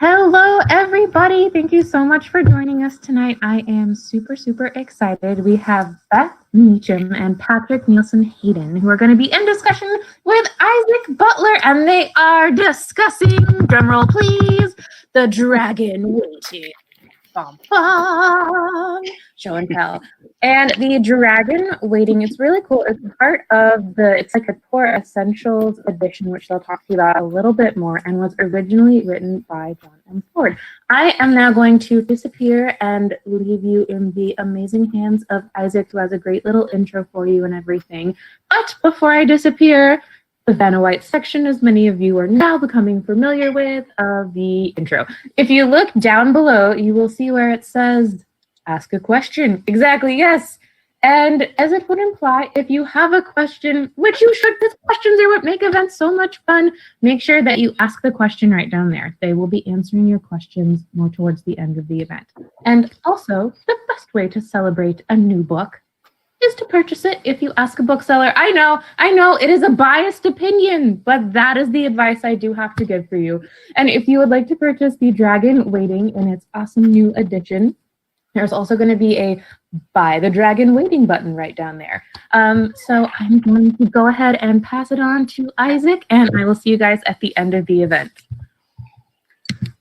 Hello, everybody. Thank you so much for joining us tonight. I am super, super excited. We have Beth Meacham and Patrick Nielsen Hayden, who are going to be in discussion with Isaac Butler, and they are discussing, drumroll please, The Dragon Waiting. Bum, bum. Show and tell. And The Dragon Waiting, it's really cool. It's part of it's like a core essentials edition, which they'll talk to you about a little bit more, and was originally written by John M. Ford. I am now going to disappear and leave you in the amazing hands of Isaac, who has a great little intro for you and everything. But before I disappear, the Vanna White section, as many of you are now becoming familiar with, of the intro. If you look down below, you will see where it says, ask a question. Exactly, yes. And as it would imply, if you have a question, which you should, because questions are what make events so much fun, make sure that you ask the question right down there. They will be answering your questions more towards the end of the event. And also, the best way to celebrate a new book is to purchase it if you ask a bookseller. I know, it is a biased opinion, but that is the advice I do have to give for you. And if you would like to purchase The Dragon Waiting in its awesome new edition, there's also going to be a Buy the Dragon Waiting button right down there. So I'm going to go ahead and pass it on to Isaac, and I will see you guys at the end of the event.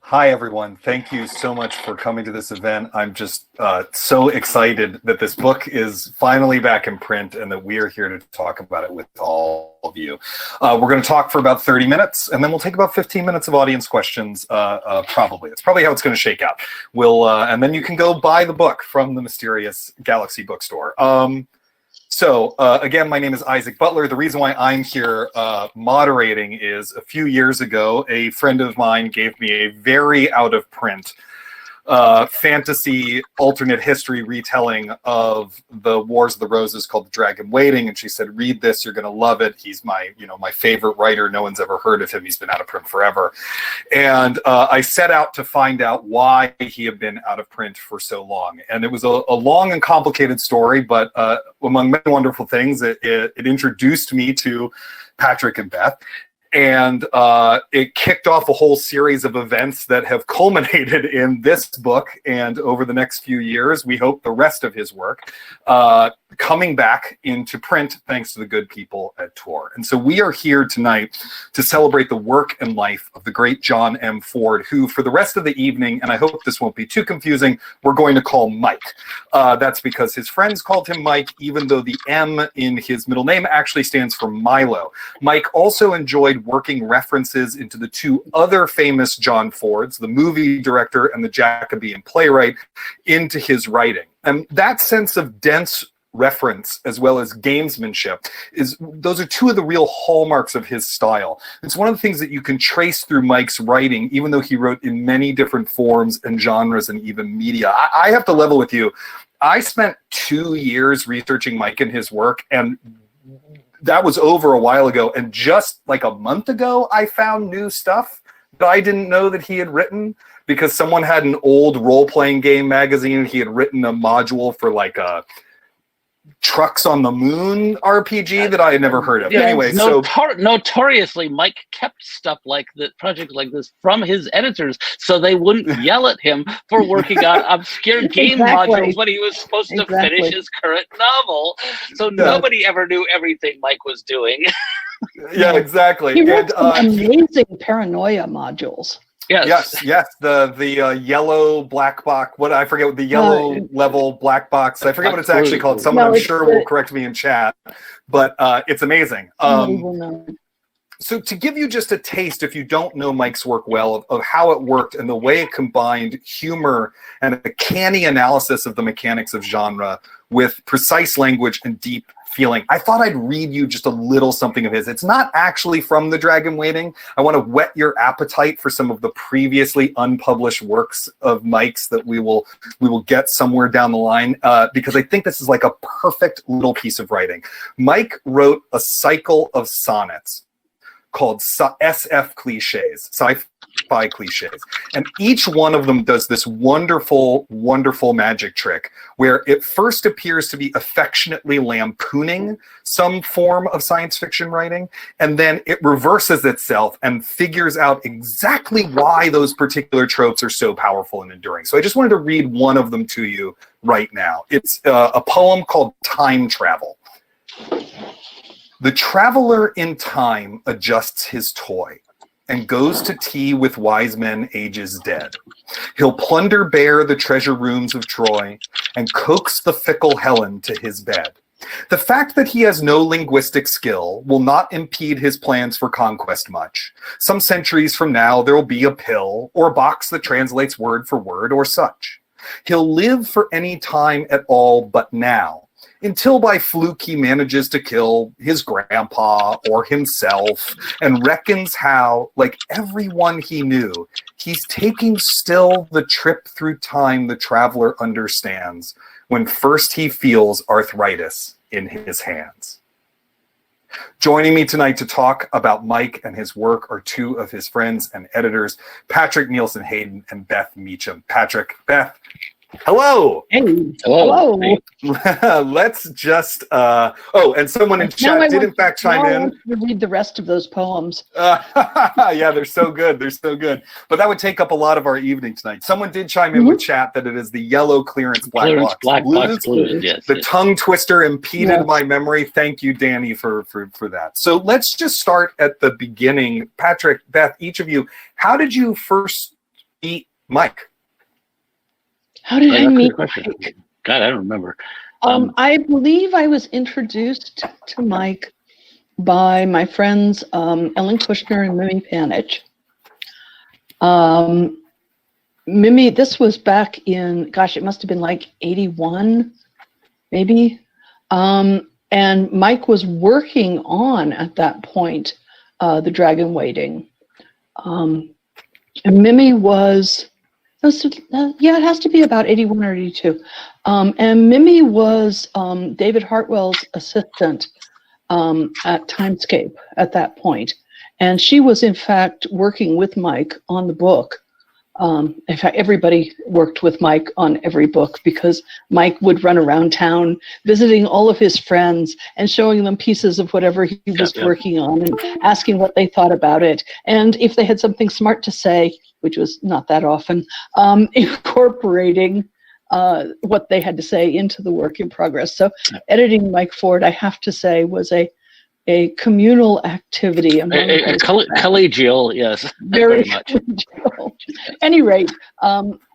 Hi, everyone. Thank you so much for coming to this event. I'm just so excited that this book is finally back in print and that we are here to talk about it with all of you. We're going to talk for about 30 minutes, and then we'll take about 15 minutes of audience questions, probably. It's probably how it's going to shake out. And then you can go buy the book from the mysterious Galaxy Bookstore. So again, my name is Isaac Butler. The reason why I'm here moderating is a few years ago, a friend of mine gave me a very out of print fantasy alternate history retelling of the Wars of the Roses called The Dragon Waiting, and she said, read this, you're going to love it. He's my favorite writer. No one's ever heard of him. He's been out of print forever. And I set out to find out why he had been out of print for so long. And it was a long and complicated story, but among many wonderful things, it introduced me to Patrick and Beth. And it kicked off a whole series of events that have culminated in this book. And over the next few years, we hope the rest of his work coming back into print thanks to the good people at Tor. And so we are here tonight to celebrate the work and life of the great John M. Ford, who for the rest of the evening, and I hope this won't be too confusing, we're going to call Mike. That's because his friends called him Mike, even though the M in his middle name actually stands for Milo. Mike also enjoyed working references into the two other famous John Fords, the movie director and the Jacobean playwright, into his writing. And that sense of dense reference as well as gamesmanship those are two of the real hallmarks of his style. It's one of the things that you can trace through Mike's writing, even though he wrote in many different forms and genres and even media. I have to level with you. I spent 2 years researching Mike and his work, and that was over a while ago. And just like a month ago, I found new stuff that I didn't know that he had written, because someone had an old role-playing game magazine. He had written a module for like a Trucks on the Moon RPG that I had never heard of. Yeah, anyway, notoriously, Mike kept stuff like that, projects like this, from his editors, so they wouldn't yell at him for working on obscure game modules when he was supposed to finish his current novel. So nobody ever knew everything Mike was doing. Yeah, exactly. He wrote some amazing paranoia modules. Yes. The yellow black box. I forget what the yellow level black box. I forget what it's actually called. Someone I'm sure will correct me in chat, but it's amazing. So to give you just a taste, if you don't know Mike's work well, of how it worked and the way it combined humor and a canny analysis of the mechanics of genre with precise language and deep feeling, I thought I'd read you just a little something of his. It's not actually from The Dragon Waiting. I want to whet your appetite for some of the previously unpublished works of Mike's that we will get somewhere down the line, because I think this is like a perfect little piece of writing. Mike wrote a cycle of sonnets called SF cliches, sci-fi cliches. And each one of them does this wonderful, wonderful magic trick where it first appears to be affectionately lampooning some form of science fiction writing, and then it reverses itself and figures out exactly why those particular tropes are so powerful and enduring. So I just wanted to read one of them to you right now. It's a poem called Time Travel. The traveler in time adjusts his toy and goes to tea with wise men ages dead. He'll plunder bare the treasure rooms of Troy and coax the fickle Helen to his bed. The fact that he has no linguistic skill will not impede his plans for conquest much. Some centuries from now, there'll be a pill or box that translates word for word or such. He'll live for any time at all but now, until by fluke he manages to kill his grandpa or himself and reckons how, like everyone he knew, he's taking still the trip through time the traveler understands when first he feels arthritis in his hands. Joining me tonight to talk about Mike and his work are two of his friends and editors, Patrick Nielsen Hayden and Beth Meacham. Patrick, Beth, hello. Hey. Hello. Hello. Let's just, and someone in chat did in fact chime in. I want to read the rest of those poems. Yeah, they're so good. They're so good. But that would take up a lot of our evening tonight. Someone did chime in with chat that it is the yellow clearance black box blues. Yes, the yes. tongue twister impeded Yes. my memory. Thank you, Danny, for that. So let's just start at the beginning. Patrick, Beth, each of you, how did you first meet Mike? How did I meet Question. Mike? God, I don't remember. I believe I was introduced to Mike by my friends Ellen Kushner and Mimi Panich. Mimi, this was back in, gosh, it must have been like 81, maybe. And Mike was working on, at that point, The Dragon Waiting. And Mimi was, it has to be about 81 or 82. And Mimi was David Hartwell's assistant at Timescape at that point. And she was, in fact, working with Mike on the book. In fact, everybody worked with Mike on every book because Mike would run around town visiting all of his friends and showing them pieces of whatever he was working on and asking what they thought about it. And if they had something smart to say, which was not that often, incorporating what they had to say into the work in progress. So editing Mike Ford, I have to say, was a communal activity. Collegial, yes. Very much. collegial. Any rate.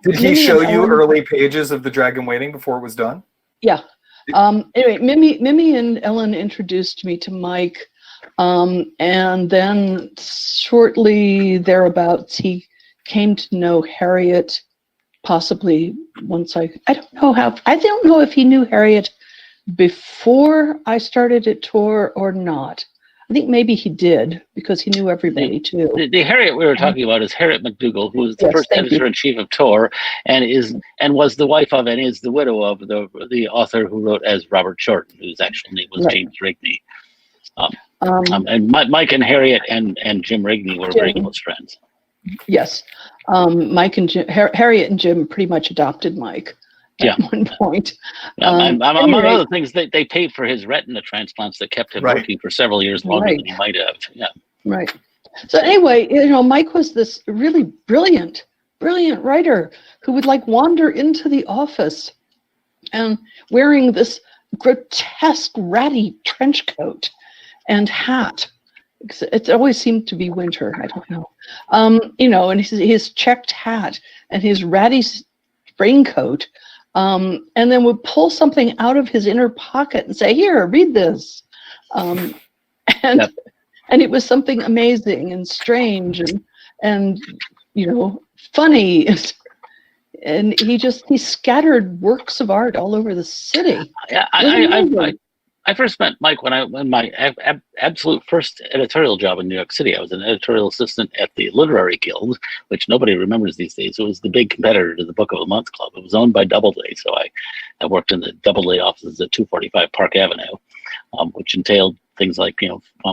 Did he show you early pages of The Dragon Waiting before it was done? Yeah. Anyway, Mimi and Ellen introduced me to Mike. And then shortly thereabouts, he came to know Harriet, possibly once I don't know if he knew Harriet before I started at Tor or not. I think maybe he did because he knew everybody too. The Harriet we were talking about is Harriet Mcdougall, who was the first editor-in-chief of Tor, and was the wife of and is the widow of the author who wrote as Robert Shorten, whose actual name was James Rigney. And Mike and Harriet and Jim Rigney were very close friends. Yes, Mike and Jim, Harriet and Jim pretty much adopted Mike at one point. Among other things, they paid for his retina transplants that kept him working for several years longer than he might have. Yeah. Right. So anyway, Mike was this really brilliant writer who would wander into the office and wearing this grotesque, ratty trench coat and hat. It always seemed to be winter. I don't know. And his checked hat and his ratty raincoat, and then would pull something out of his inner pocket and say, "Here, read this." And it was something amazing and strange and funny. And he scattered works of art all over the city. I first met Mike when my absolute first editorial job in New York City. I was an editorial assistant at the Literary Guild, which nobody remembers these days. It was the big competitor to the Book of the Month Club. It was owned by Doubleday, so I worked in the Doubleday offices at 245 Park Avenue, which entailed things like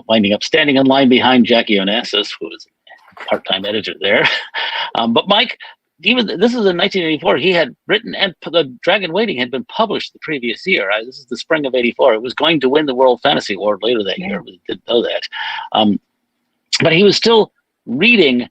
winding up standing in line behind Jackie Onassis, who was part-time editor there. But Mike, this is in 1984. He had written, and the Dragon Waiting had been published the previous year. This is the spring of '84. It was going to win the World Fantasy Award later that year. We didn't know that. But he was still reading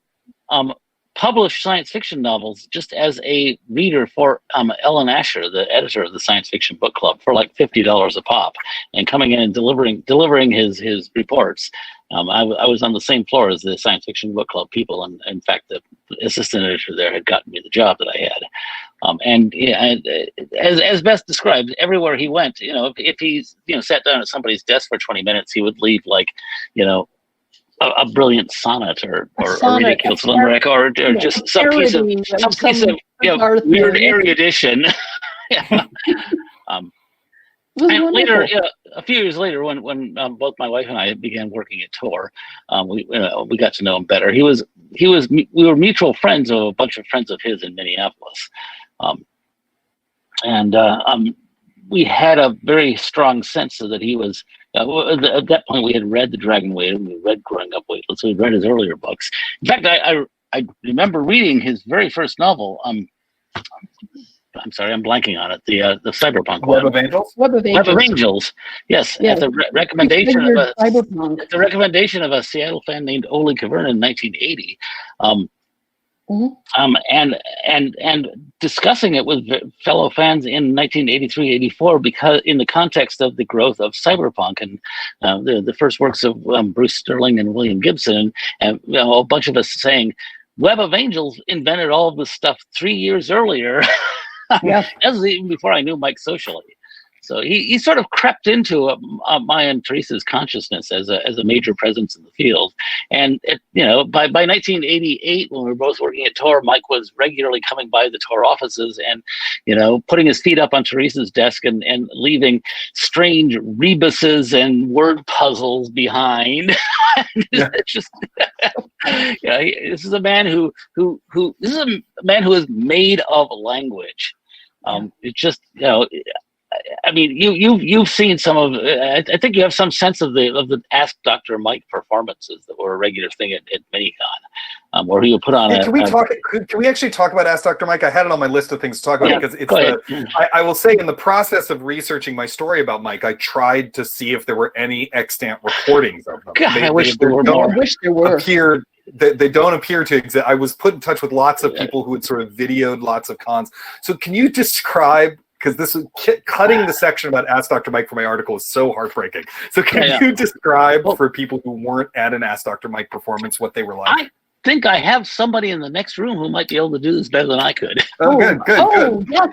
published science fiction novels just as a reader for Ellen Asher, the editor of the Science Fiction Book Club, for like $50 a pop, and coming in and delivering his reports. I was on the same floor as the Science Fiction Book Club people, and in fact, the assistant editor there had gotten me the job that I had. As Beth described, everywhere he went, if he sat down at somebody's desk for 20 minutes, he would leave like, a brilliant sonnet or ridiculous limerick or just some piece of weird erudition. And later, a few years later, when both my wife and I began working at Tor, we got to know him better. We were mutual friends of a bunch of friends of his in Minneapolis, and we had a very strong sense that he was. At that point, we had read The Dragon Waiting. We read Growing Up Weightless. We read his earlier books. In fact, I remember reading his very first novel. I'm sorry, I'm blanking on it. The cyberpunk Web one. of Angels. Web of Web of Angels. Yes, at the recommendation of a Seattle fan named Ole Kavern in 1980. And discussing it with fellow fans in 1983-84 because in the context of the growth of cyberpunk and the first works of Bruce Sterling and William Gibson, and a bunch of us saying Web of Angels invented all of this stuff 3 years earlier. That was even before I knew Mike socially. So he sort of crept into my and Teresa's consciousness as a major presence in the field. And by 1988, when we were both working at Tor, Mike was regularly coming by the Tor offices and putting his feet up on Teresa's desk and leaving strange rebuses and word puzzles behind. It's just this is a man who is made of language. It's just I mean, you've seen some of. I think you have some sense of the Ask Dr. Mike performances that were a regular thing at MiniCon, where he would put on. Can we actually talk about Ask Dr. Mike? I had it on my list of things to talk about because it's. I will say, in the process of researching my story about Mike, I tried to see if there were any extant recordings of them. God, I wish there were more. I wish there were. They don't appear to exist. I was put in touch with lots of people who had sort of videoed lots of cons. So can you describe? Because this is cutting the section about Ask Dr. Mike for my article is so heartbreaking. So can you describe for people who weren't at an Ask Dr. Mike performance what they were like? I think I have somebody in the next room who might be able to do this better than I could. Good.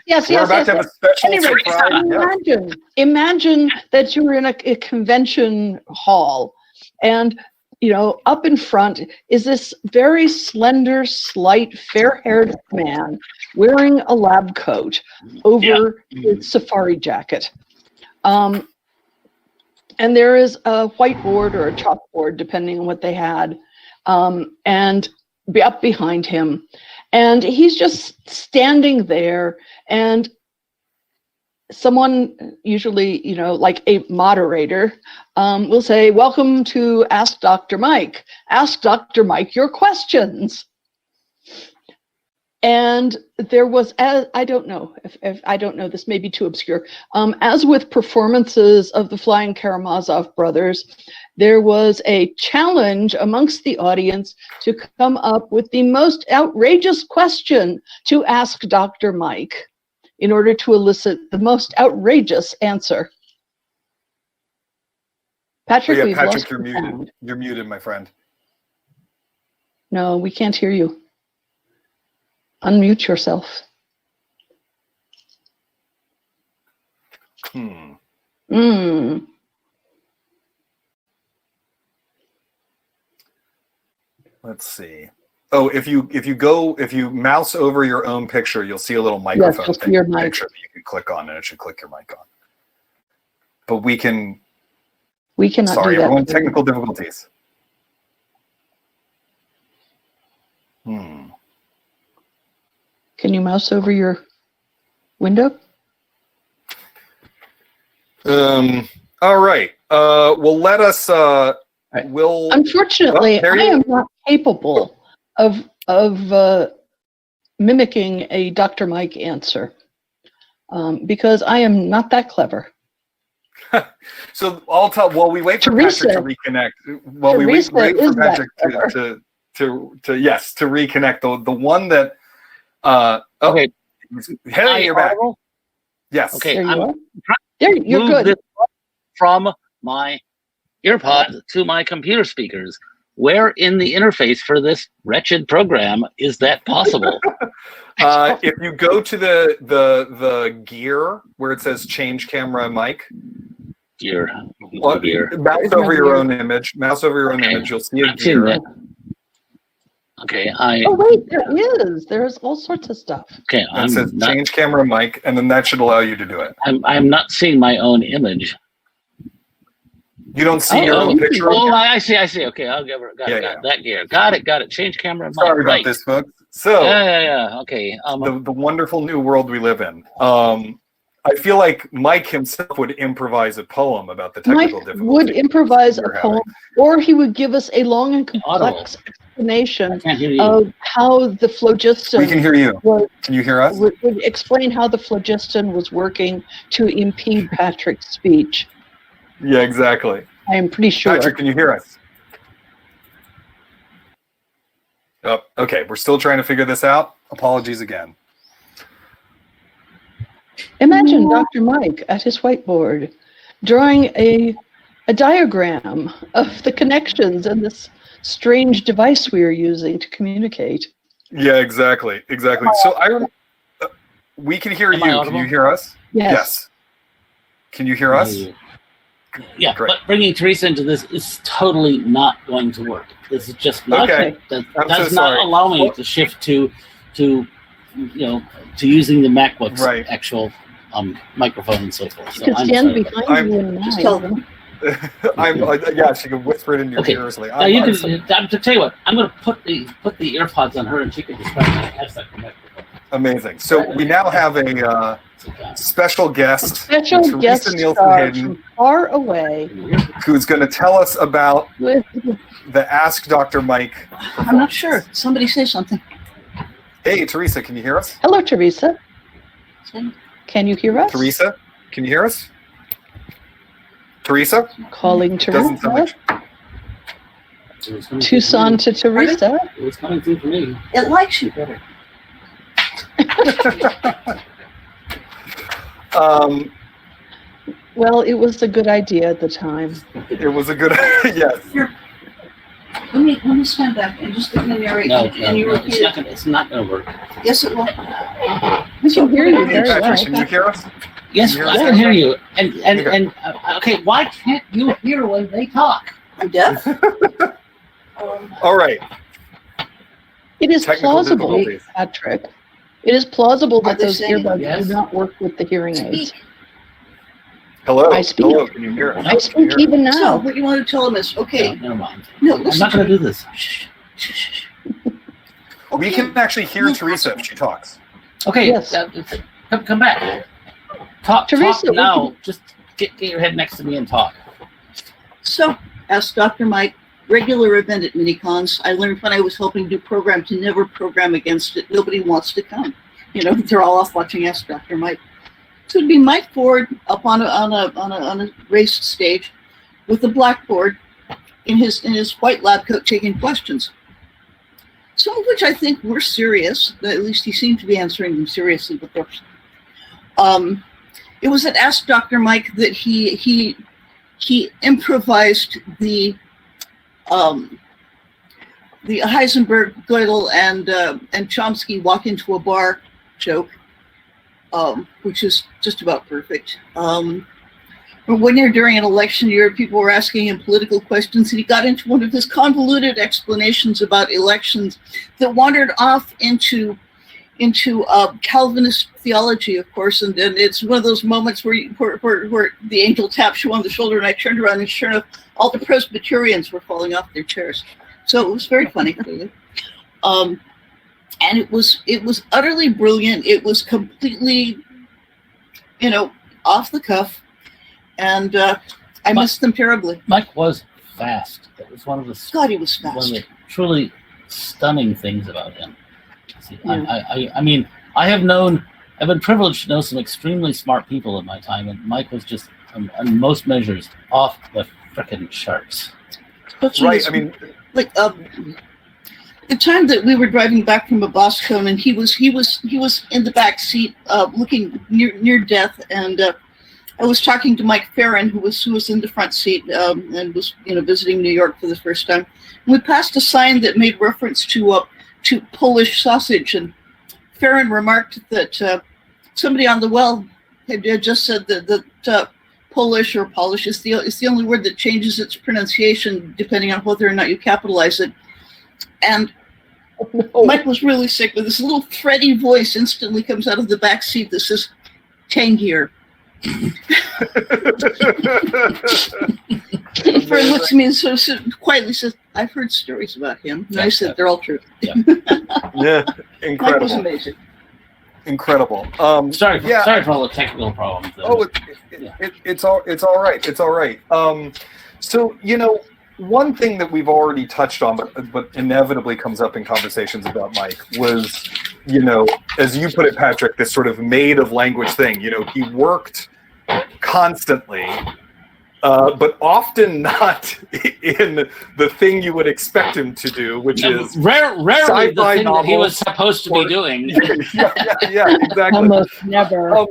Yes. We're about to have a special surprise. Imagine that you were in a convention hall and up in front is this very slender, slight, fair-haired man wearing a lab coat over his safari jacket. And there is a whiteboard or a chalkboard, depending on what they had, and up behind him. And he's just standing there, and someone, usually, like a moderator, will say, "Welcome to Ask Dr. Mike. Ask Dr. Mike your questions." And there was, I don't know, if I don't know, this may be too obscure. As with performances of the Flying Karamazov brothers, there was a challenge amongst the audience to come up with the most outrageous question to ask Dr. Mike, in order to elicit the most outrageous answer. Patrick, you're muted. You're muted, my friend. No, we can't hear you. Unmute yourself. Let's see. Oh, if you mouse over your own picture, you'll see a little microphone thing in the picture that you can click on, and it should click your mic on. But we cannot do that. Sorry, everyone, technical difficulties. Can you mouse over your window? All right. Well, let us. Unfortunately, I am not capable of mimicking a Dr. Mike answer, because I am not that clever. So I'll tell. While we wait for Teresa. Patrick to reconnect, while we wait Teresa for Patrick to reconnect, the one that Okay. Hey, you're back. Audible? Yes. Okay, There you I'm are. There, you're move good. this from my earpods to my computer speakers. Where in the interface for this wretched program is that possible? If you go to the gear where it says change camera mic, Gear. mouse over your own image. Mouse over your own image. You'll see a I'm seeing gear. that. Okay, Oh wait, there is. There's all sorts of stuff. Okay, It says change camera mic, and then that should allow you to do it. I'm not seeing my own image. You don't see your own picture. Oh, I see. Okay, I'll give her. Got it. That gear. Got it. Change camera mic. Sorry about this, folks. So yeah. Okay. The wonderful new world we live in. I feel like Mike himself would improvise a poem about the technical difficulties. Would improvise a poem, or he would give us a long and complex explanation of how the phlogiston. We can hear you. Can you hear us? Would explain how the phlogiston was working to impede Patrick's speech. Yeah, exactly. I am pretty sure. Patrick, can you hear us? Oh, okay. We're still trying to figure this out. Apologies again. Imagine Dr. Mike at his whiteboard drawing a diagram of the connections and this strange device we are using to communicate. Yeah, exactly. So we can hear you. Can you hear us? Yes. Can you hear us? Yeah, great. But bringing Teresa into this is totally not going to work. This is just not. Okay. Does not allow me to shift to using the MacBook's actual microphone and so forth. So you can stand behind you and just tell them. She can whisper it in your ears. Like, now you can. To tell you what, I'm going to put the earpods on her, and she can describe how to that microphone. Amazing. So we now have a special guest, Teresa Nielsen Hayden, from far away, who's going to tell us about the Ask Dr. Mike performance. I'm not sure. Somebody say something. Hey, Teresa, can you hear us? Hello, Teresa. Can you hear us? Teresa, can you hear us? Teresa? Calling Doesn't sound Teresa. Tucson to Teresa. It was coming through for me. It likes you better. Well, it was a good idea at the time. It was a good yes. Here. Let me stand back and just narrate. No, you repeat it's not going to work. Yes, it will. We can hear you very well. Patrick, can you hear us? Yes, I can hear you. And okay, why can't you hear when they talk? I'm deaf. All right. It is plausible, Patrick. It is plausible that those earbuds do not work with the hearing aids. Hello. I speak. Hello, can you hear us? I speak even now. So what you want to tell them is, okay. No, never mind. No, I'm not going to do this. We can actually hear Teresa if she talks. Okay, yes. Come back. Talk Teresa, now. Just get your head next to me and talk. So, ask Dr. Mike, regular event at Minicons. I learned when I was helping do program to never program against it. Nobody wants to come. They're all off watching Ask Dr. Mike. So it'd be Mike Ford up on a raised stage with a blackboard in his white lab coat taking questions. Some of which I think were serious. At least he seemed to be answering them seriously. But it was at Ask Dr. Mike that he improvised the Heisenberg, Gödel, and Chomsky walk into a bar joke, which is just about perfect. One year during an election year, people were asking him political questions, and he got into one of his convoluted explanations about elections that wandered off into Calvinist theology, of course, and it's one of those moments where the angel taps you on the shoulder, and I turned around, and sure enough, all the Presbyterians were falling off their chairs. So it was very funny. And it was utterly brilliant. It was completely, off the cuff, and I missed them terribly. Mike was fast. It was one of the. God, he was fast. One of the truly stunning things about him. See, I mean, I've been privileged to know some extremely smart people in my time, and Mike was just, on most measures, off the frickin' charts. Right. I mean, like the time that we were driving back from Boston, and he was in the back seat, looking near death, and I was talking to Mike Farron, who was in the front seat, and was visiting New York for the first time. And we passed a sign that made reference to Polish sausage, and Farron remarked that somebody on the well had just said that Polish or Polish is the only word that changes its pronunciation depending on whether or not you capitalize it. And Mike was really sick, but this little thready voice instantly comes out of the back seat that says, "Tangier." Fern looks at me and so quietly says, "I've heard stories about him." And I said, "They're all true." Yeah, incredible. Mike was amazing. Incredible. Sorry for all the technical problems. Oh, it's all right. It's all right. So one thing that we've already touched on, but inevitably comes up in conversations about Mike was, as you put it, Patrick, this sort of made of language thing. He worked constantly, but often not in the thing you would expect him to do, which is rarely the thing novels, that he was supposed to be doing. yeah, exactly. Almost never.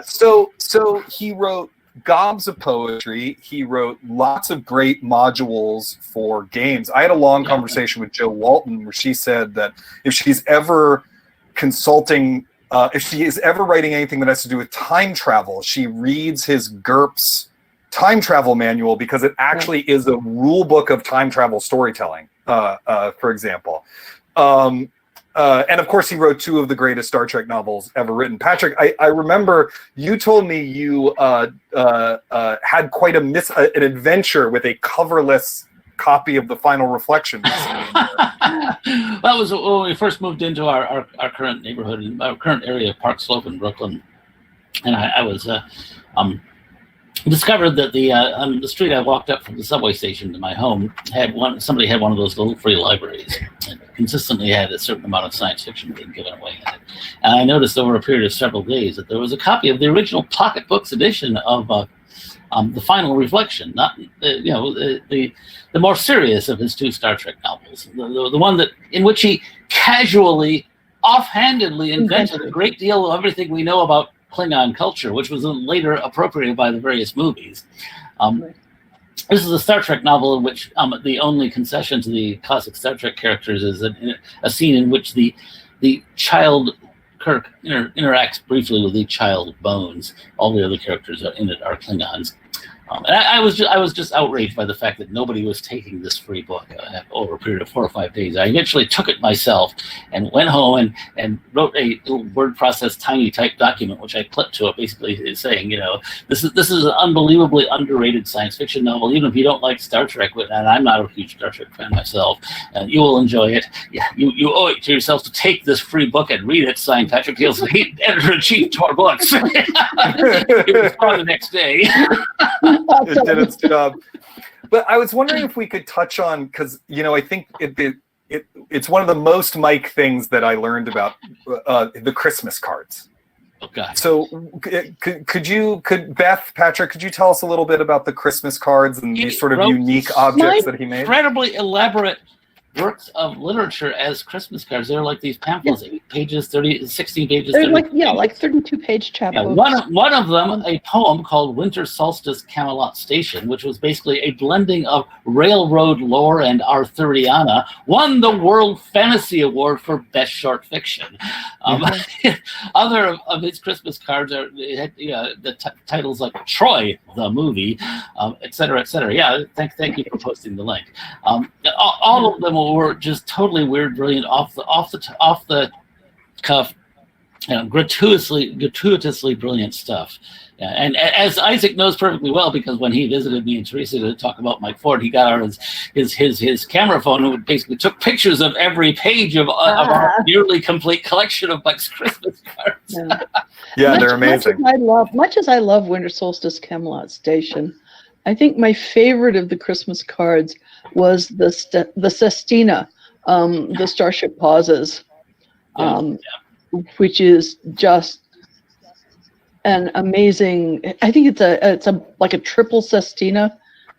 So he wrote gobs of poetry. He wrote lots of great modules for games. I had a long conversation with Jo Walton where she said that if she's ever consulting, if she is ever writing anything that has to do with time travel, she reads his GURPS time travel manual because it actually is a rule book of time travel storytelling, for example. And of course, he wrote 2 of the greatest Star Trek novels ever written. Patrick, I remember you told me you had quite an adventure with a coverless copy of The Final Reflection. That was when we first moved into our current neighborhood, our current area of Park Slope in Brooklyn, and I was discovered that the street I walked up from the subway station to my home somebody had one of those little free libraries and consistently had a certain amount of science fiction being given away in it. And I noticed over a period of several days that there was a copy of the original Pocket Books edition of The Final Reflection, not the more serious of his 2 Star Trek novels, the one in which he casually, offhandedly invented a great deal of everything we know about Klingon culture, which was later appropriated by the various movies. This is a Star Trek novel in which the only concession to the classic Star Trek characters is a scene in which the child Kirk interacts briefly with the child Bones. All the other characters in it are Klingons. And I was just outraged by the fact that nobody was taking this free book over a period of 4 or 5 days. I eventually took it myself and went home and wrote a little word process tiny type document, which I clipped to it, basically saying, this is an unbelievably underrated science fiction novel. Even if you don't like Star Trek, and I'm not a huge Star Trek fan myself, you will enjoy it. Yeah, you owe it to yourself to take this free book and read it. Signed, Patrick Nielsen, editor-in-chief to our books. It was gone the next day. It did its job. But I was wondering if we could touch on, because I think it's one of the most Mike things that I learned about the Christmas cards. Okay. So could Beth, Patrick, could you tell us a little bit about the Christmas cards and these sort of unique objects that he made? Incredibly elaborate works of literature as Christmas cards. They're like these pamphlets, 8 pages, 16 pages. They're like 32-page chapbooks. One of them, a poem called Winter Solstice Camelot Station, which was basically a blending of railroad lore and Arthuriana, won the World Fantasy Award for Best Short Fiction. Other of his Christmas cards are the titles like Troy, the movie, et cetera, et cetera. Yeah, thank you for posting the link. All of them were just totally weird, brilliant, off the cuff, gratuitously brilliant stuff. And as Isaac knows perfectly well, because when he visited me and Teresa to talk about Mike Ford, he got out his camera phone and basically took pictures of every page of our nearly complete collection of Mike's Christmas cards. Yeah, they're amazing. Much as I love Winter Solstice Camelot Station, I think my favorite of the Christmas cards was the Sestina the Starship Pauses, which is just an amazing. I think it's a like a triple sestina,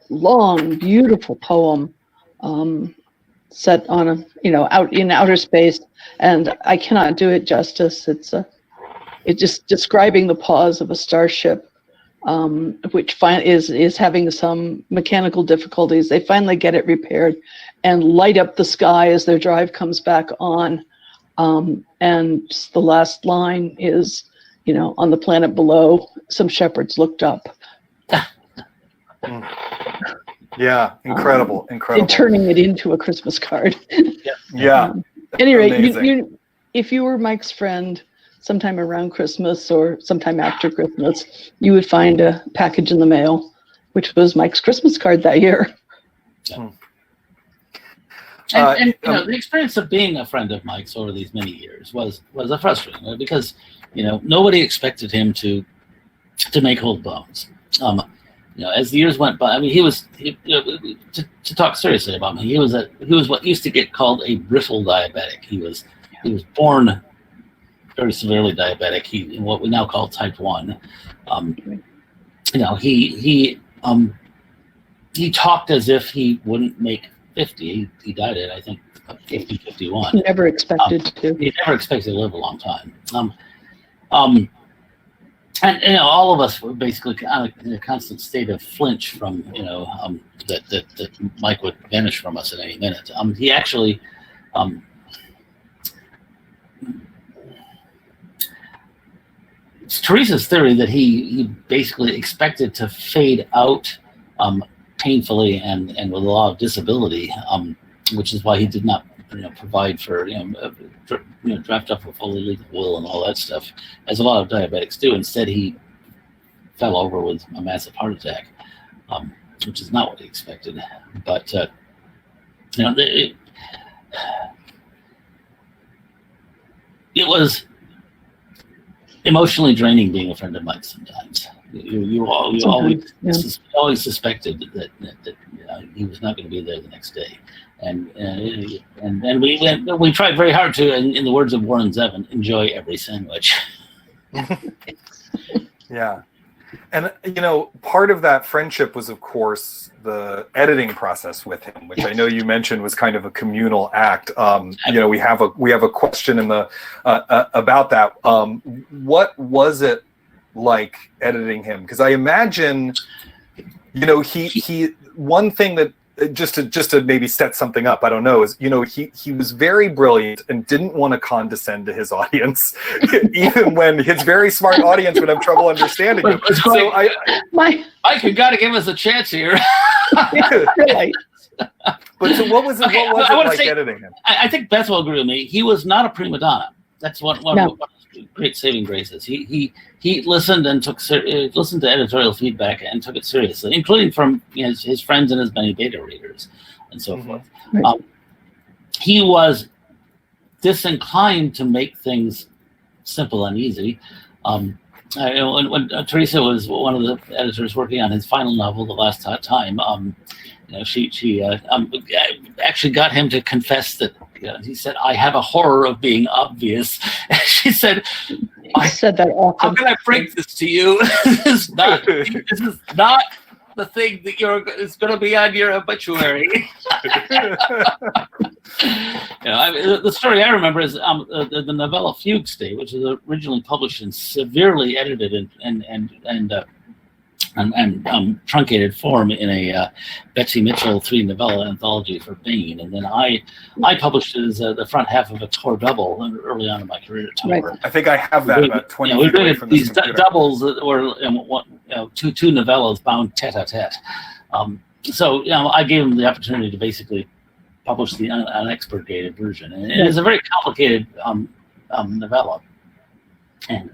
long, beautiful poem, set on out in outer space, and I cannot do it justice. It's just describing the pause of a starship, which is having some mechanical difficulties. They finally get it repaired and light up the sky as their drive comes back on. And the last line is, on the planet below, some shepherds looked up. Yeah, incredible. And turning it into a Christmas card. Yeah. At any rate, if you were Mike's friend sometime around Christmas or sometime after Christmas, you would find a package in the mail, which was Mike's Christmas card that year. Yeah. And the experience of being a friend of Mike's over these many years was a frustrating, because nobody expected him to make whole bones. As the years went by, I mean, to talk seriously about him, he was what used to get called a brittle diabetic. He was born very severely diabetic. In what we now call type 1. He talked as if he wouldn't make 50. He died at, I think, 50, 51. He never expected to. He never expected to live a long time. And all of us were basically in a constant state of flinch from that Mike would vanish from us at any minute. He actually it's Teresa's theory that he basically expected to fade out painfully and with a lot of disability, which is why he did not provide for draft up a fully legal will and all that stuff, as a lot of diabetics do. Instead, he fell over with a massive heart attack, which is not what he expected. But it was emotionally draining being a friend of Mike's sometimes. You always suspected that he was not going to be there the next day, and we tried very hard to, in the words of Warren Zevon, enjoy every sandwich. Yeah, and part of that friendship was, of course, the editing process with him, which I know you mentioned was kind of a communal act. We have a question in the about that. What was it like editing him? Because I imagine, he one thing that just to maybe set something up, I don't know, is he was very brilliant and didn't want to condescend to his audience, even when his very smart audience would have trouble understanding him. So Mike, you got to give us a chance here. Right. But so what was it like editing him? I think Beth will agree with me. He was not a prima donna. That's one of his great saving graces. He listened and listened to editorial feedback and took it seriously, including from his friends and his many beta readers and so forth. Right. He was disinclined to make things simple and easy. When Teresa was one of the editors working on his final novel, The Last Time, she actually got him to confess that he said, "I have a horror of being obvious." She said, "I said that often. How can I break this to you? This is not the thing that is going to be on your obituary." The story I remember is the novella Fugue State, which was originally published in severely edited and truncated form in a Betsy Mitchell 3-novella anthology for Bain, and then I published it as the front half of a Tor double early on in my career at Tor. Right. I think I have that about 20 we feet away did from these this doubles that were two novellas bound tete-a-tete. So I gave him the opportunity to basically publish the unexpurgated version, and it is a very complicated novella. And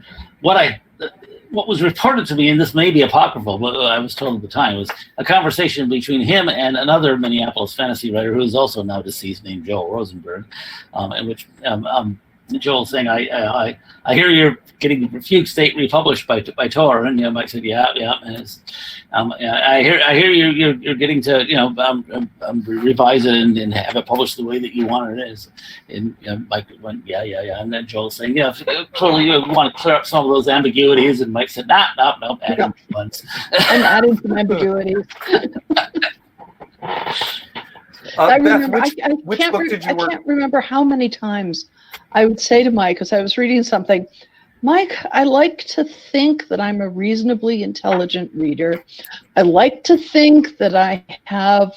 what was reported to me, and this may be apocryphal, but I was told at the time, was a conversation between him and another Minneapolis fantasy writer who is also now deceased, named Joel Rosenberg, in which Joel saying, I hear you're getting Fugue State republished by Tor, and Mike said, yeah, and it's, I hear you're getting to revise it and have it published the way that you want it is, and Mike went, yeah, and then Joel saying, clearly you want to clear up some of those ambiguities, and Mike said, no, adding ones. I'm adding some ambiguities. I remember. Which book did you work? I can't remember how many times I would say to Mike, because I was reading something, Mike, I like to think that I'm a reasonably intelligent reader. I like to think that I have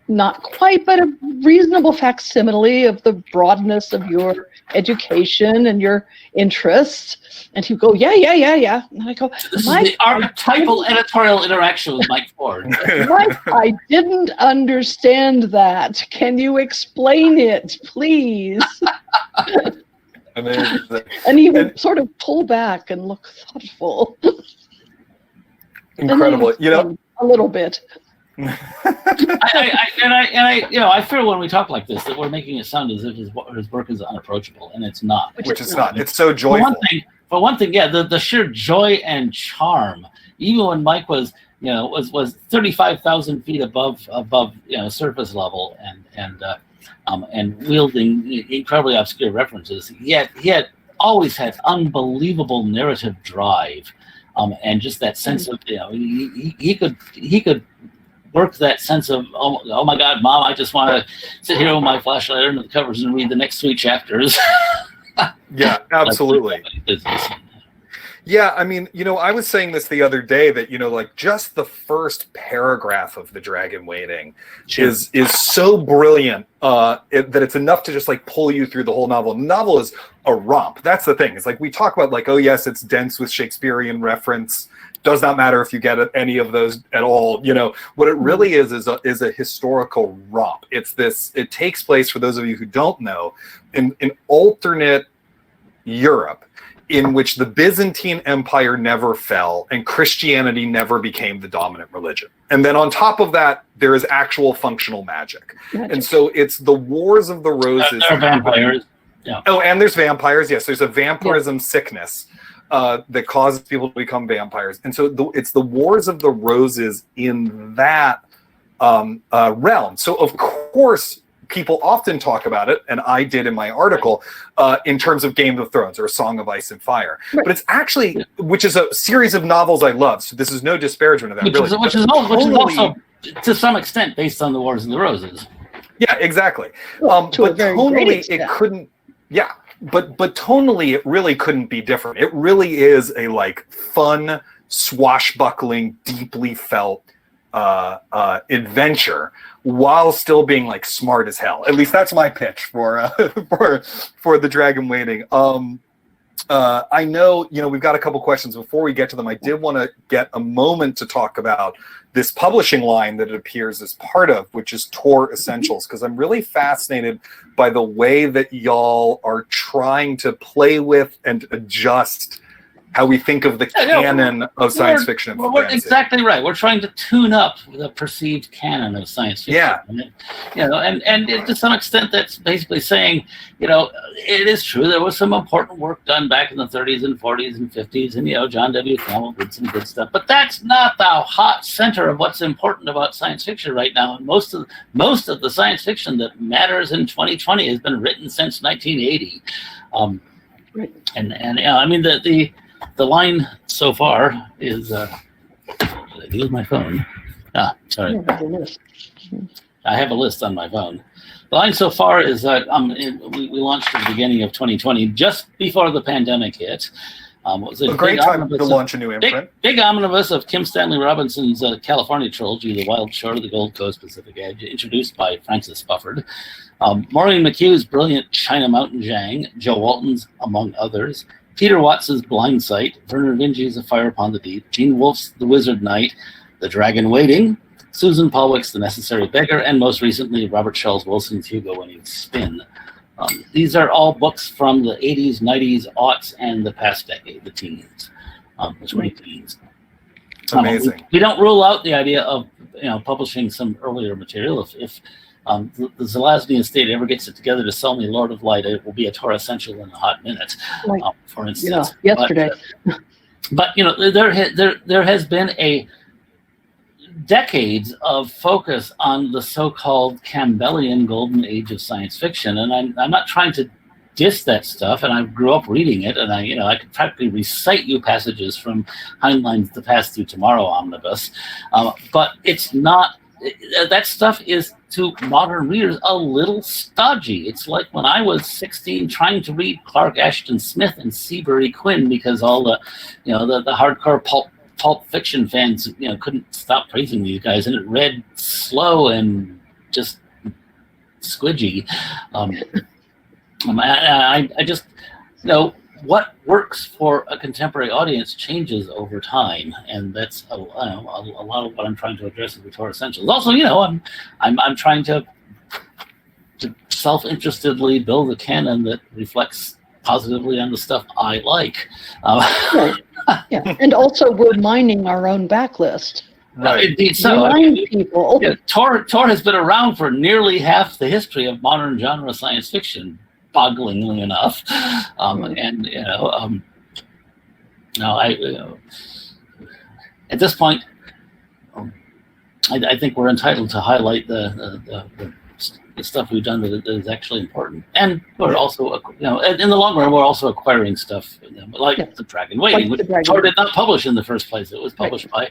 not quite, but a reasonable facsimile of the broadness of your education and your interests. And he'd go, yeah. And I go, this Mike, is the archetypal editorial interaction with Mike Ford. Mike, I didn't understand that. Can you explain it, please? Amazing. And he would sort of pull back and look thoughtful. Incredible. A little bit. I fear when we talk like this that we're making it sound as if his work is unapproachable, and it's not. Which it's not. It's so joyful. For one thing, the sheer joy and charm, even when Mike was 35,000 feet above surface level and wielding incredibly obscure references, yet he had always had unbelievable narrative drive, and just that sense of he could work that sense of oh my God, Mom, I just want to sit here with my flashlight under the covers and read the next 3 chapters. Yeah, absolutely. Yeah, I mean, I was saying this the other day that, just the first paragraph of The Dragon Waiting is so brilliant that it's enough to just pull you through the whole novel. The novel is a romp. That's the thing. It's we talk about oh yes, it's dense with Shakespearean reference. Does not matter if you get any of those at all. What it really is a historical romp. It takes place, for those of you who don't know, in alternate Europe, in which the Byzantine Empire never fell and Christianity never became the dominant religion. And then on top of that, there is actual functional magic. And so it's the Wars of the Roses. There are vampires. Yeah. Oh, and there's vampires. Yes, there's a vampirism sickness that causes people to become vampires. And so it's the Wars of the Roses in that realm. So of course, people often talk about it, and I did in my article, in terms of Game of Thrones or A Song of Ice and Fire. Right. But it's actually, which is a series of novels I love, so this is no disparagement of that, which is also, to some extent, based on the Wars of the Roses. Yeah, exactly. But tonally, it couldn't, but tonally, it really couldn't be different. It really is a, fun, swashbuckling, deeply felt adventure, while still being smart as hell. At least that's my pitch for The Dragon Waiting. I know we've got a couple questions. Before we get to them, I did want to get a moment to talk about this publishing line that it appears as part of, which is Tor Essentials, because I'm really fascinated by the way that y'all are trying to play with and adjust how we think of the canon of science fiction and fantasy. Exactly right. We're trying to tune up the perceived canon of science fiction. Yeah. And to some extent, that's basically saying, it is true there was some important work done back in the 30s and 40s and 50s, and John W. Campbell did some good stuff. But that's not the hot center of what's important about science fiction right now. And most of the science fiction that matters in 2020 has been written since 1980. I mean the line so far is, did I use my phone? Sorry. I have a list on my phone. The line so far is that we launched at the beginning of 2020, just before the pandemic hit. It was a great time to launch a new imprint. Big omnibus of Kim Stanley Robinson's California trilogy, The Wild Shore of the Gold Coast Pacific Edge, introduced by Francis Bufford. Maureen McHugh's brilliant China Mountain Jang, Joe Walton's Among Others, Peter Watts's Blind Sight, Werner Vinge's A Fire Upon the Deep, Gene Wolfe's The Wizard Knight, The Dragon Waiting, Susan Polwick's The Necessary Beggar, and most recently, Robert Charles Wilson's Hugo and Its Spin. These are all books from the 80s, 90s, aughts, and the past decade, the teens, the 20 teens. Amazing. We don't rule out the idea of publishing some earlier material. If the Zelazny estate ever gets it together to sell me Lord of Light, it will be a Tor Essential in a hot minute, for instance. Yesterday. But there has been a decades of focus on the so-called Campbellian golden age of science fiction, and I'm not trying to diss that stuff, and I grew up reading it, and I could practically recite you passages from Heinlein's The Past Through Tomorrow omnibus, but it's not. That stuff is, to modern readers, a little stodgy. It's like when I was 16 trying to read Clark Ashton Smith and Seabury Quinn because all the hardcore pulp fiction fans couldn't stop praising these guys, and it read slow and just squidgy. I just what works for a contemporary audience changes over time, and that's a lot of what I'm trying to address with the Tor Essentials. Also, I'm trying to self-interestedly build a canon that reflects positively on the stuff I like. Yeah, and also we're mining our own backlist. Right. Indeed so. Remind people. Yeah, Tor has been around for nearly half the history of modern genre science fiction, bogglingly enough, at this point, I think we're entitled to highlight the stuff we've done that is actually important, and we're also, in the long run, we're also acquiring stuff, like the Dragon Waiting, which Tor did not publish in the first place. It was published by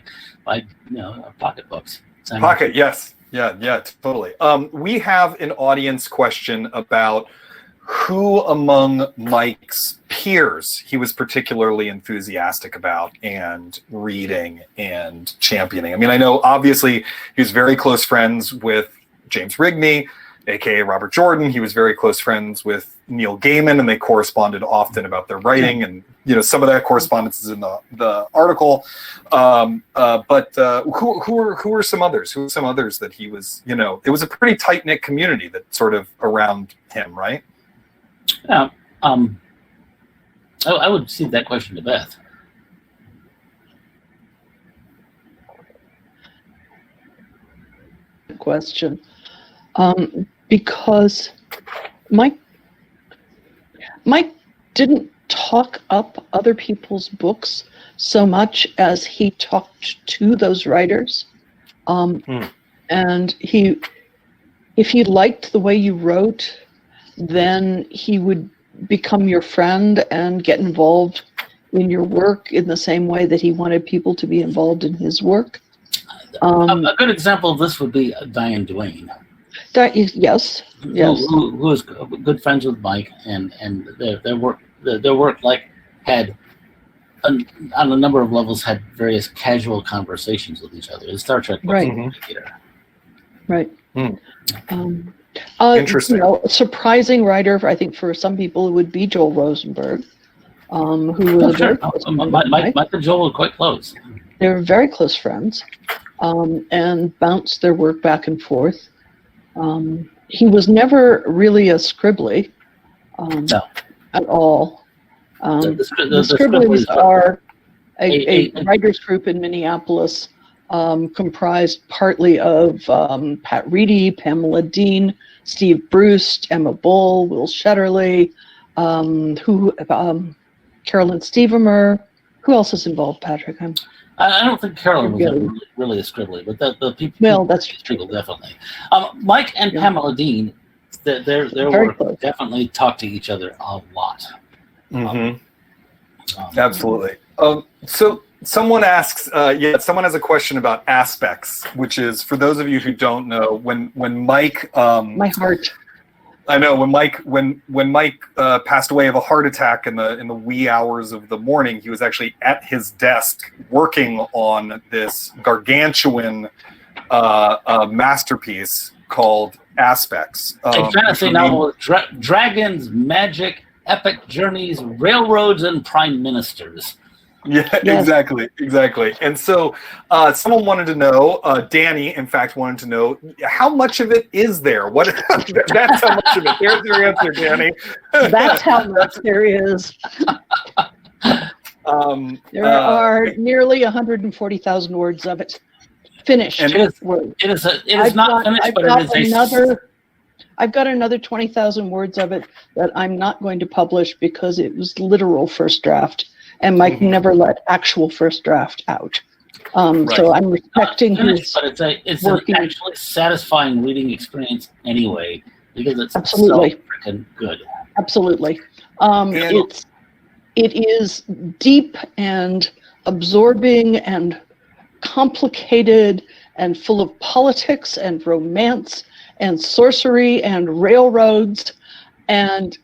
Pocket Books. Pocket, yes, yeah, totally. We have an audience question about who among Mike's peers he was particularly enthusiastic about and reading and championing. I mean, I know obviously he was very close friends with James Rigney, aka Robert Jordan. He was very close friends with Neil Gaiman, and they corresponded often about their writing, and some of that correspondence is in the article. But who are some others? Who are some others that he was? It was a pretty tight knit community that sort of around him, right? Yeah, I would cede that question to Beth. Question, because Mike didn't talk up other people's books so much as he talked to those writers, and if he liked the way you wrote, then he would become your friend and get involved in your work in the same way that he wanted people to be involved in his work. A good example of this would be Diane Duane. Yes. Who was good friends with Mike, and their work had on a number of levels had various casual conversations with each other. Star Trek was right. Interesting. A surprising writer, I think, for some people, it would be Joel Rosenberg, who was Mike and Joel were quite close. They were very close friends, and bounced their work back and forth. He was never really a scribbly, at all. The Scribblies are a writers group in Minneapolis, comprised partly of Pat Reedy, Pamela Dean, Steve Bruce, Emma Bull, Will Shetterly, Carolyn Stevermer. Who else is involved, Patrick? I don't think Carolyn was really a scribbly, but the people. Well, that's true, definitely. Mike and Pamela Dean, their work close. Definitely talk to each other a lot. Absolutely. So someone asks, someone has a question about aspects, which is, for those of you who don't know, when Mike, my heart. I know when Mike passed away of a heart attack in the wee hours of the morning, he was actually at his desk working on this gargantuan masterpiece called Aspects. A fantasy novel with dragons, magic, epic journeys, railroads, and prime ministers. Yeah, yes. Exactly. And so someone wanted to know, Danny, in fact, wanted to know, how much of it is there? That's how much of it. There's your answer, Danny. That's how much there is. There are nearly 140,000 words of it. Finished. And it is not finished, but it is I've got another 20,000 words of it that I'm not going to publish because it was literal first draft, and Mike never let actual first draft out. So I'm respecting his. But it's an actually satisfying reading experience anyway, because it's absolutely so freaking good. Absolutely, it is deep and absorbing and complicated and full of politics and romance and sorcery and railroads and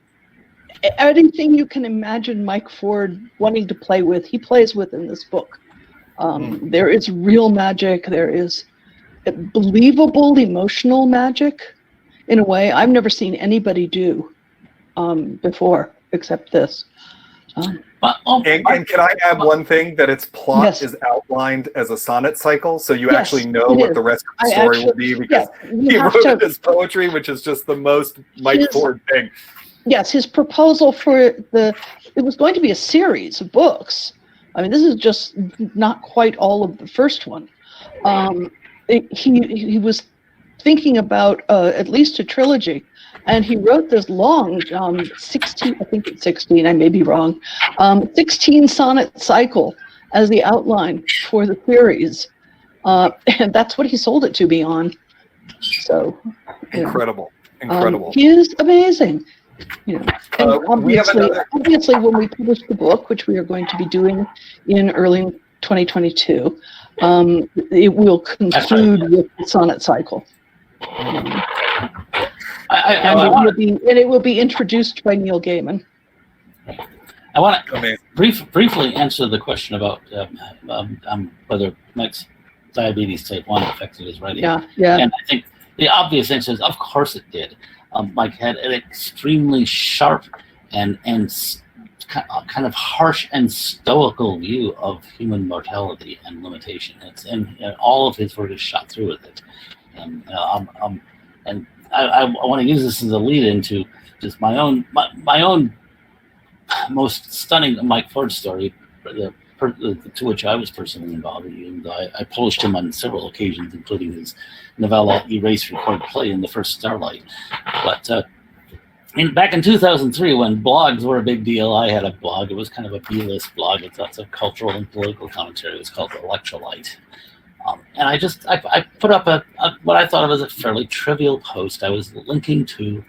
anything you can imagine Mike Ford wanting to play with, he plays with in this book. There is real magic. There is believable emotional magic in a way I've never seen anybody do before, except this. And can I add one thing, that its plot is outlined as a sonnet cycle, so you actually know what the rest of the story will be, because he wrote it as poetry, which is just the most Mike Ford thing. Yes, his proposal for it was going to be a series of books. I mean, this is just not quite all of the first one. He was thinking about at least a trilogy, and he wrote this long 16, I think it's 16, I may be wrong, 16 sonnet cycle as the outline for the series, and that's what he sold it to me on. So incredible. He is amazing. And obviously, when we publish the book, which we are going to be doing in early 2022, it will conclude with the sonnet cycle. It will be introduced by Neil Gaiman. I want to briefly answer the question about whether Mike's diabetes type 1 affected his writing. Yeah. And I think the obvious answer is, of course it did. Mike had an extremely sharp and kind of harsh and stoical view of human mortality and limitation. And all of his work is shot through with it. And I want to use this as a lead into just my own most stunning Mike Ford story, to which I was personally involved. And I published him on several occasions, including his novella Erase Record Play in the First Starlight. But back in 2003, when blogs were a big deal, I had a blog. It was kind of a B-list blog with lots of cultural and political commentary. It was called Electrolyte. And I put up what I thought of as a fairly trivial post. I was linking to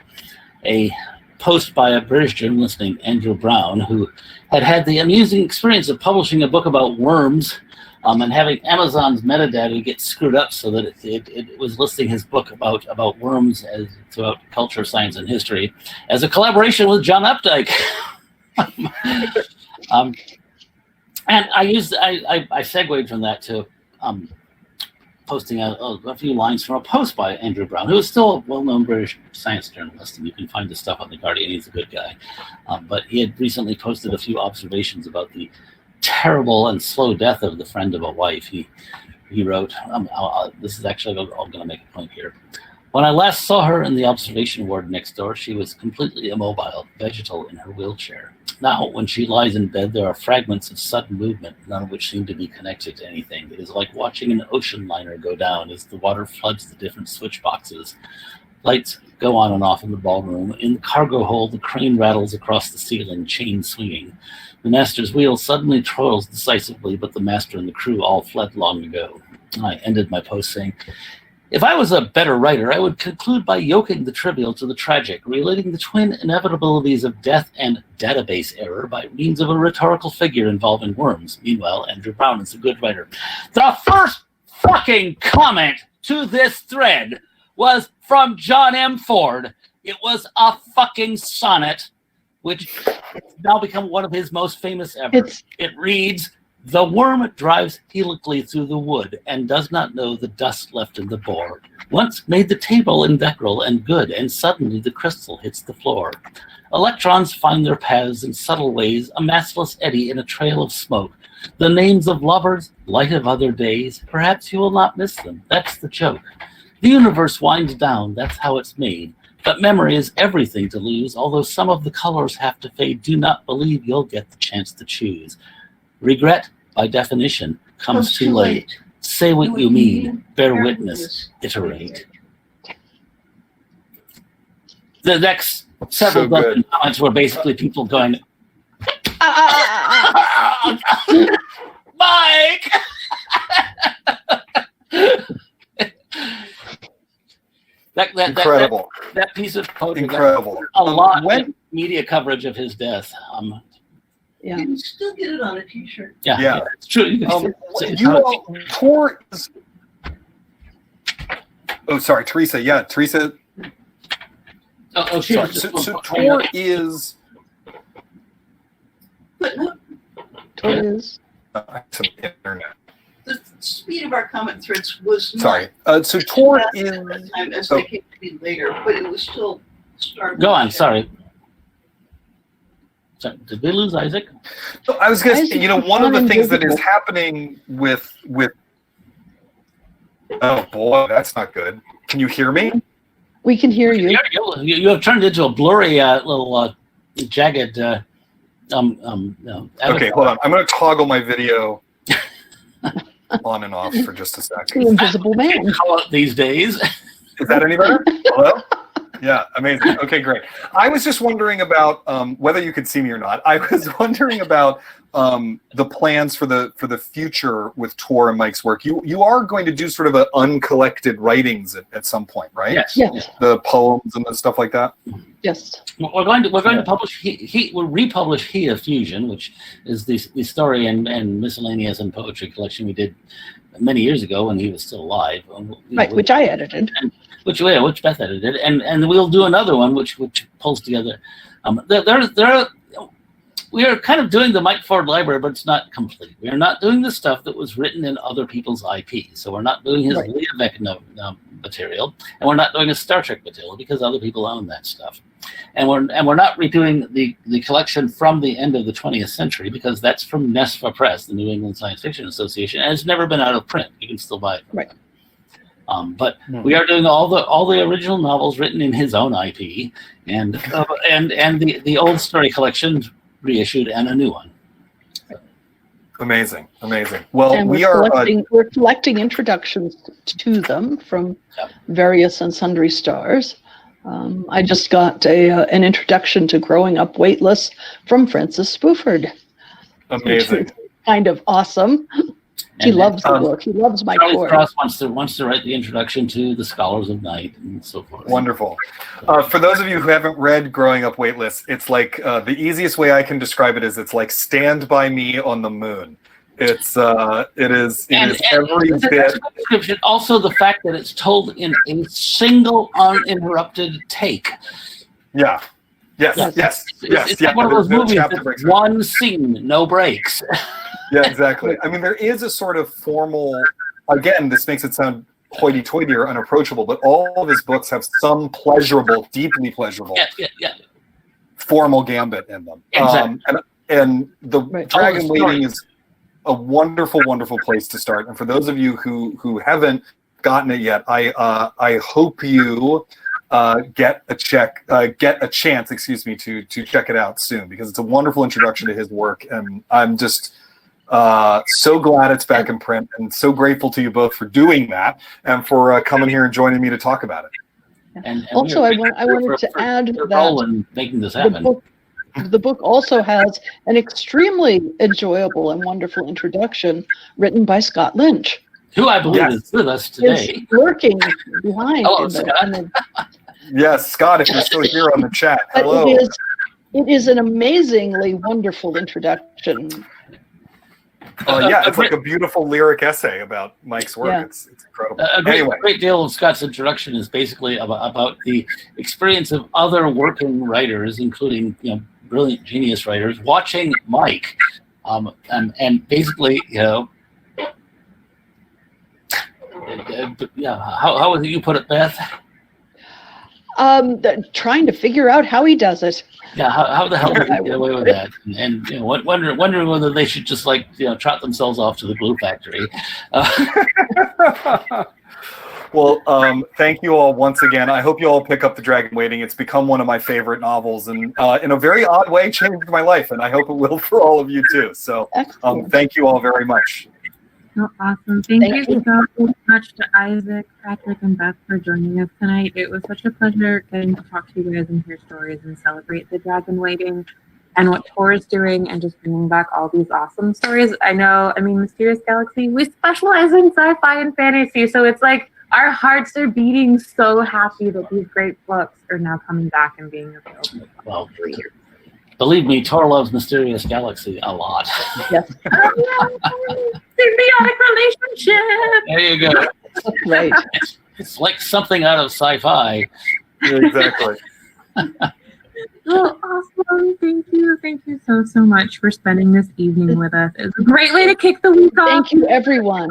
a post by a British journalist named Andrew Brown, who had the amusing experience of publishing a book about worms, and having Amazon's metadata get screwed up so that it was listing his book about worms throughout culture, science, and history as a collaboration with John Updike. And I segued from that to posting a few lines from a post by Andrew Brown, who is still a well-known British science journalist, and you can find his stuff on The Guardian. He's a good guy. But he had recently posted a few observations about the terrible and slow death of the friend of a wife. He wrote, this is actually, I'm going to make a point here. When I last saw her in the observation ward next door, she was completely immobile, vegetal in her wheelchair. Now, when she lies in bed, there are fragments of sudden movement, none of which seem to be connected to anything. It is like watching an ocean liner go down as the water floods the different switch boxes. Lights go on and off in the ballroom. In the cargo hold, the crane rattles across the ceiling, chain swinging. The master's wheel suddenly twirls decisively, but the master and the crew all fled long ago. I ended my post saying, if I was a better writer, I would conclude by yoking the trivial to the tragic, relating the twin inevitabilities of death and database error by means of a rhetorical figure involving worms. Meanwhile, Andrew Brown is a good writer. The first fucking comment to this thread was from John M. Ford. It was a fucking sonnet, which has now become one of his most famous ever. It reads, the worm drives helically through the wood and does not know the dust left in the board. Once made the table indecoral and good, and suddenly the crystal hits the floor. Electrons find their paths in subtle ways, a massless eddy in a trail of smoke. The names of lovers, light of other days, perhaps you will not miss them. That's the joke. The universe winds down, that's how it's made. But memory is everything to lose, although some of the colors have to fade. Do not believe you'll get the chance to choose. Regret, by definition, comes too late. Say what you mean. Bear witness. Iterate. The next several dozen comments were basically people going, Mike! Incredible. That piece of poetry. Incredible. A lot of media coverage of his death. You can still get it on a T-shirt. Yeah. It's true. Tor is. Oh, sorry, Teresa. Yeah, Teresa. Sorry. So Tor is. Tor is. Some internet. The speed of our comment threads was sorry. So Tor is. Time as they came to be later, but it was still starting. Go on. Sorry. Did we lose Isaac? So I was going to say, one of the things that is happening with. Oh boy, that's not good. Can you hear me? We can hear you. You have turned into a blurry little jagged. Okay, hold on. I'm going to toggle my video on and off for just a second. The invisible man. Call it these days. Is that any better? Hello? Yeah, amazing. Okay, great. I was just wondering about whether you could see me or not. I was wondering about the plans for the future with Tor and Mike's work. You are going to do sort of an uncollected writings at some point, right? Yes. The poems and the stuff like that. Yes. We're going to publish. We'll republish He of Fusion, which is the story and miscellaneous and poetry collection we did many years ago when he was still alive. Right, which I edited. Which Beth edited, and we'll do another one which pulls together. We are kind of doing the Mike Ford Library, but it's not complete. We are not doing the stuff that was written in other people's IP. So we're not doing his Leavek material, and we're not doing his Star Trek material because other people own that stuff. And we're not redoing the collection from the end of the 20th century because that's from NESFA Press, the New England Science Fiction Association, and it's never been out of print. You can still buy it. Right. But we are doing all the original novels written in his own IP, and the old story collection reissued and a new one. Amazing. Well, and we're collecting introductions to them from various and sundry stars. I just got an introduction to Growing Up Weightless from Francis Spooford. Amazing. Kind of awesome. He loves the book. He loves Mike Ford. Cross wants to write the introduction to the Scholars of Night and so forth. Wonderful. For those of you who haven't read Growing Up Weightless, it's like the easiest way I can describe it is it's like Stand By Me on the Moon. It is every bit. Description. Also, the fact that it's told in a single uninterrupted take. Yeah. Yes. It's like one of those movies that's one scene, no breaks. Yeah, exactly. I mean, there is a sort of formal, again, this makes it sound hoity-toity or unapproachable, but all of his books have some pleasurable, deeply pleasurable, formal gambit in them. Exactly. And the Dragon Waiting is a wonderful, wonderful place to start. And for those of you who haven't gotten it yet, I hope you get a chance, to check it out soon, because it's a wonderful introduction to his work, and I'm just so glad it's back in print, and so grateful to you both for doing that and for coming here and joining me to talk about it. And also, I wanted to add that making this happen. The book also has an extremely enjoyable and wonderful introduction written by Scott Lynch, who I believe is with us today. Is working behind. Hello, Scott. Yes, Scott, if you're still here on the chat, hello. It is an amazingly wonderful introduction. It's like a beautiful lyric essay about Mike's work. Yeah. It's incredible. A great deal of Scott's introduction is basically about the experience of other working writers, including brilliant genius writers, watching Mike, and basically how would you put it, Beth? Trying to figure out how he does it. Yeah, how the hell did they get away with that? And wondering whether they should just trot themselves off to the glue factory. Well, thank you all once again. I hope you all pick up The Dragon Waiting. It's become one of my favorite novels, and in a very odd way, changed my life, and I hope it will for all of you too. So, thank you all very much. Oh, awesome. Thank you so much to Isaac, Patrick, and Beth for joining us tonight. It was such a pleasure getting to talk to you guys and hear stories and celebrate The Dragon Waiting and what Tor is doing and just bringing back all these awesome stories. I mean, Mysterious Galaxy, we specialize in sci-fi and fantasy, so it's like our hearts are beating so happy that these great books are now coming back and being available. Well, believe me, Tor loves Mysterious Galaxy a lot. Yes. Symbiotic relationship. There you go. Right. It's like something out of sci-fi. Exactly. Oh, awesome. Thank you so much for spending this evening with us. It's a great way to kick the week off. Thank you, everyone.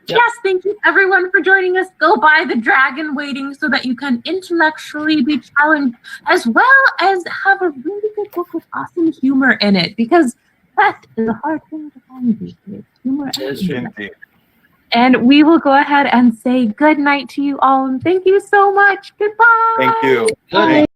Yes, thank you everyone for joining us. Go buy The Dragon Waiting so that you can intellectually be challenged as well as have a really good book with awesome humor in it, because that is a hard thing to find these days. Humor Indeed. And we will go ahead and say good night to you all, and thank you so much. Goodbye. Thank you. Good.